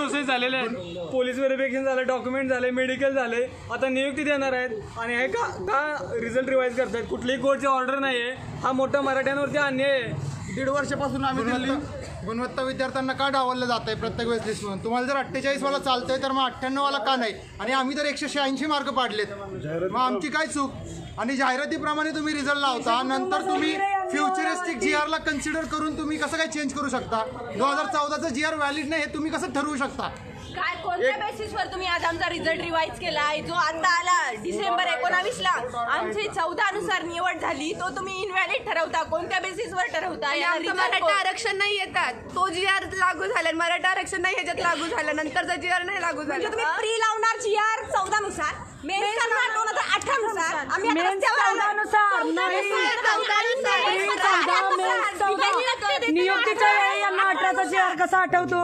Process झालेल्या आहेत. Police verification झालं, डॉक्युमेंट झाले, मेडिकल झाले, आता नियुक्ती देणार आहेत. आणि हे का रिझल्ट रिवाईज करतात? कुठलीही कोर्टची ऑर्डर नाही आहे. हा मोठा मराठ्यांवरती अन्याय आहे. 1.5 वर्षापासून आम्ही गुणवत्ता विद्यार्थ्यांना का डावललं जात आहे प्रत्येक वेळेस लिस्टमधून? तुम्हाला जर 48 वाला चालतंय तर मग 98 वाला का नाही? आणि आम्ही तर 180 मार्क पाडलेत, मग आमची काय चूक? आणि जाहिरातीप्रमाणे तुम्ही रिझल्ट लावता, नंतर तुम्ही फ्युचरिस्टिक GR ला कन्सिडर करून तुम्ही कसं काय चेंज करू शकता? 2014चा GR व्हॅलिड नाही हे तुम्ही कसं ठरवू शकता? काय कोणत्या बेसिसवर तुम्ही आज आमचा रिझल्ट रिवाईज केला आहे जो आता आला डिसेंबर 19ला? आमची 14 नुसार निवड झाली, तो तुम्ही इनव्हॅलिड ठरवता. कोणत्या बेसिसवर ठरवता? मराठा आरक्षण नाही येतात, तो GR लागू झाला. मराठा आरक्षण नाही ह्याच्यात लागू झालं, नंतरचा GR नाही लागू झाला. तुम्ही प्री लावणार GR 14 नुसार, मेन करणार 2018 नुसार. आम्ही नियुक्तीच्या वेळी यांना 18चा GR कसा आठवतो?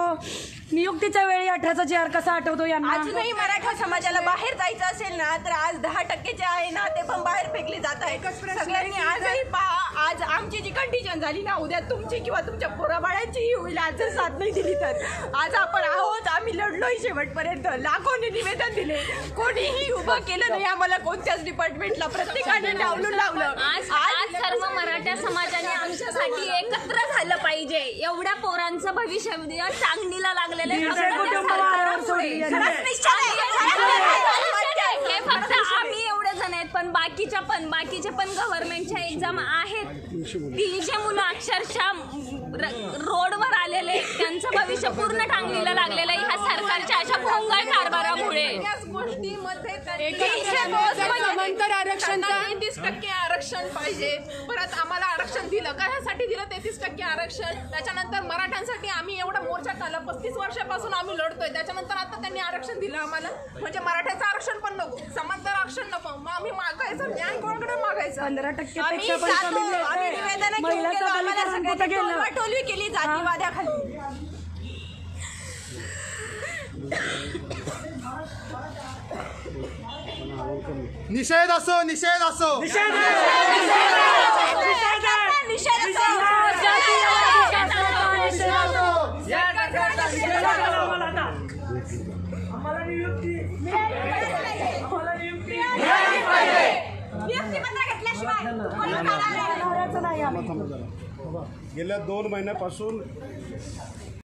नियुक्तीच्या वेळी 18चा GR कसा आठवतो यांना? अजूनही मराठा समाजाला बाहेर जायचं असेल ना तर आज 10% जे आहे ना ते पण बाहेर फेकले जात आहे. सगळ्यांनी आजही पहा, आज आमची जी कंडिशन झाली ना, उद्या तुमची किंवा तुमच्या पोराबाळांचीही होईल. आज जर साथ नाही दिली तर आज आपण आहोत, आम्ही लढलोय शेवटपर्यंत. लाखोने निवेदन दिले, कोणीही उभं केलं नाही आम्हाला कोणत्याच डिपार्टमेंटला. प्रत्येकाने डावलून लावलं. आज सर्व मराठा समाजाने आमच्यासाठी एकत्र झालं पाहिजे. एवढ्या पोरांचं भविष्य चांगलीला लागलं. हे फक्त आम्ही एवढे जण आहेत, पण बाकीचे पण गव्हर्नमेंटच्या एक्झाम आहेत. ती जे मुलं अक्षरशः रोडवर आलेले, त्यांचं भविष्य पूर्ण टांगलीला लागलेलं आहे ह्या सरकारच्या अशा भोंगळ कारभारामुळे. गोष्टीमध्ये 33% आरक्षण पाहिजे. परत आम्हाला आरक्षण दिलं, कशासाठी दिलं? 33% आरक्षण. त्याच्यानंतर मराठ्यांसाठी आम्ही एवढा मोर्चा काढला, 35 वर्षापासून आम्ही लढतोय. त्याच्यानंतर आता त्यांनी आरक्षण दिलं आम्हाला, म्हणजे मराठ्याचं आरक्षण पण नको, समांतर आरक्षण नको. मग आम्ही मागायचं न्याय कोणाकडे मागायचं? 15% आम्ही निवेदन घेऊन गेलो, आम्हाला सगळ्यांनी टोलवी केली जातीवाद्याखाली. निषेध असो, निषेध असो, गेल्या 2 महिन्यापासून